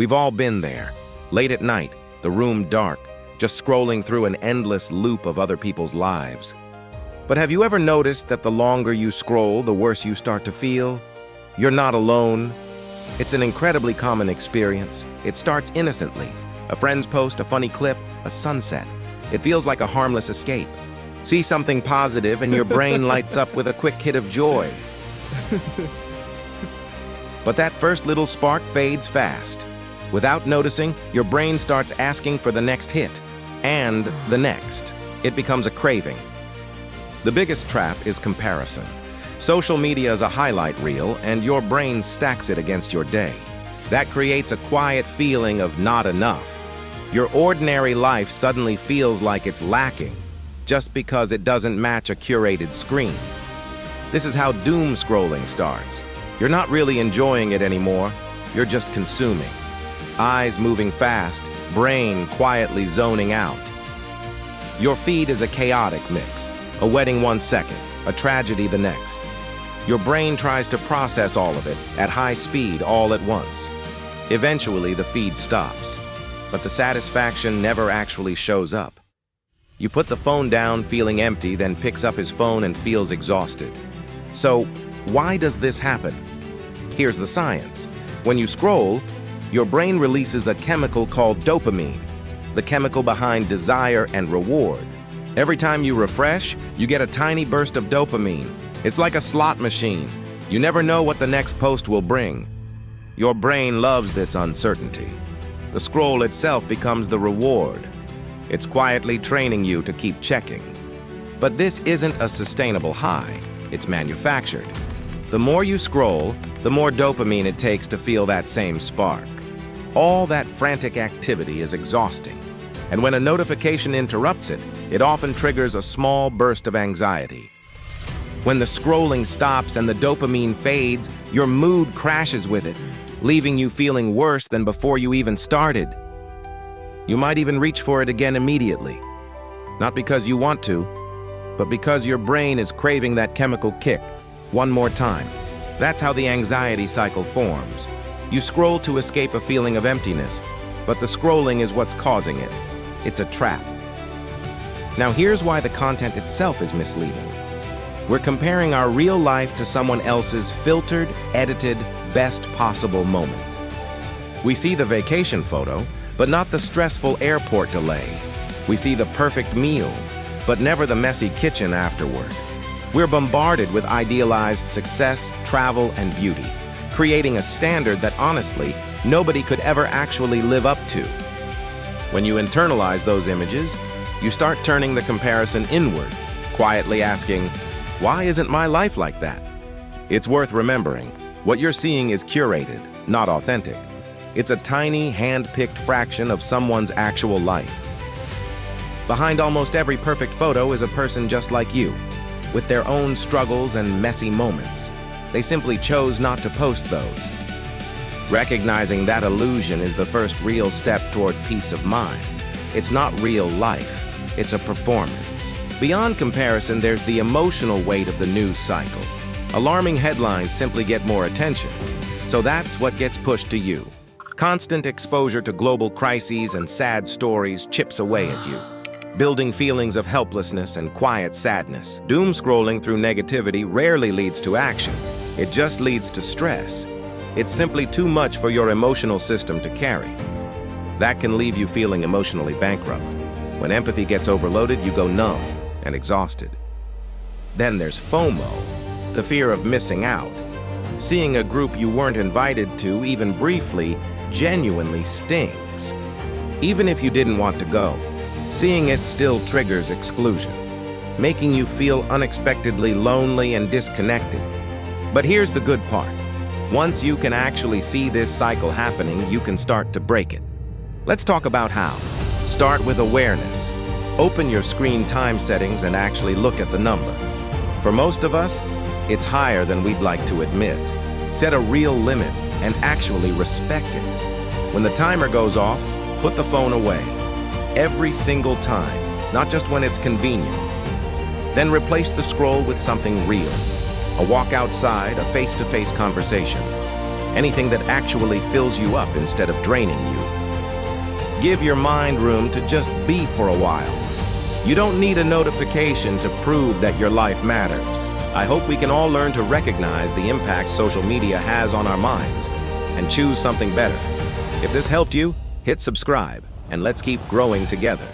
We've all been there. Late at night, the room dark, just scrolling through an endless loop of other people's lives. But have you ever noticed that the longer you scroll, the worse you start to feel? You're not alone. It's an incredibly common experience. It starts innocently. A friend's post, a funny clip, a sunset. It feels like a harmless escape. See something positive and your brain lights up with a quick hit of joy. But that first little spark fades fast. Without noticing, your brain starts asking for the next hit, and the next. It becomes a craving. The biggest trap is comparison. Social media is a highlight reel, and your brain stacks it against your day. That creates a quiet feeling of not enough. Your ordinary life suddenly feels like it's lacking, just because it doesn't match a curated screen. This is how doom scrolling starts. You're not really enjoying it anymore, you're just consuming. Eyes moving fast, brain quietly zoning out. Your feed is a chaotic mix, a wedding 1 second, a tragedy the next. Your brain tries to process all of it at high speed all at once. Eventually, the feed stops, but the satisfaction never actually shows up. You put the phone down feeling empty, then picks up his phone and feels exhausted. So, why does this happen? Here's the science. When you scroll, your brain releases a chemical called dopamine, the chemical behind desire and reward. Every time you refresh, you get a tiny burst of dopamine. It's like a slot machine. You never know what the next post will bring. Your brain loves this uncertainty. The scroll itself becomes the reward. It's quietly training you to keep checking. But this isn't a sustainable high. It's manufactured. The more you scroll, the more dopamine it takes to feel that same spark. All that frantic activity is exhausting, and when a notification interrupts it, it often triggers a small burst of anxiety. When the scrolling stops and the dopamine fades, your mood crashes with it, leaving you feeling worse than before you even started. You might even reach for it again immediately, not because you want to, but because your brain is craving that chemical kick one more time. That's how the anxiety cycle forms. You scroll to escape a feeling of emptiness, but the scrolling is what's causing it. It's a trap. Now here's why the content itself is misleading. We're comparing our real life to someone else's filtered, edited, best possible moment. We see the vacation photo, but not the stressful airport delay. We see the perfect meal, but never the messy kitchen afterward. We're bombarded with idealized success, travel, and beauty, creating a standard that honestly, nobody could ever actually live up to. When you internalize those images, you start turning the comparison inward, quietly asking, why isn't my life like that? It's worth remembering, what you're seeing is curated, not authentic. It's a tiny, hand-picked fraction of someone's actual life. Behind almost every perfect photo is a person just like you, with their own struggles and messy moments. They simply chose not to post those. Recognizing that illusion is the first real step toward peace of mind. It's not real life, it's a performance. Beyond comparison, there's the emotional weight of the news cycle. Alarming headlines simply get more attention, so that's what gets pushed to you. Constant exposure to global crises and sad stories chips away at you, building feelings of helplessness and quiet sadness. Doom scrolling through negativity rarely leads to action. It just leads to stress. It's simply too much for your emotional system to carry. That can leave you feeling emotionally bankrupt. When empathy gets overloaded, you go numb and exhausted. Then there's FOMO, the fear of missing out. Seeing a group you weren't invited to, even briefly, genuinely stings. Even if you didn't want to go, seeing it still triggers exclusion, making you feel unexpectedly lonely and disconnected. But here's the good part. Once you can actually see this cycle happening, you can start to break it. Let's talk about how. Start with awareness. Open your screen time settings and actually look at the number. For most of us, it's higher than we'd like to admit. Set a real limit and actually respect it. When the timer goes off, put the phone away. Every single time, not just when it's convenient. Then replace the scroll with something real. A walk outside, a face-to-face conversation. anything that actually fills you up instead of draining you. Give your mind room to just be for a while. You don't need a notification to prove that your life matters. I hope we can all learn to recognize the impact social media has on our minds and choose something better. If this helped you, hit subscribe and let's keep growing together.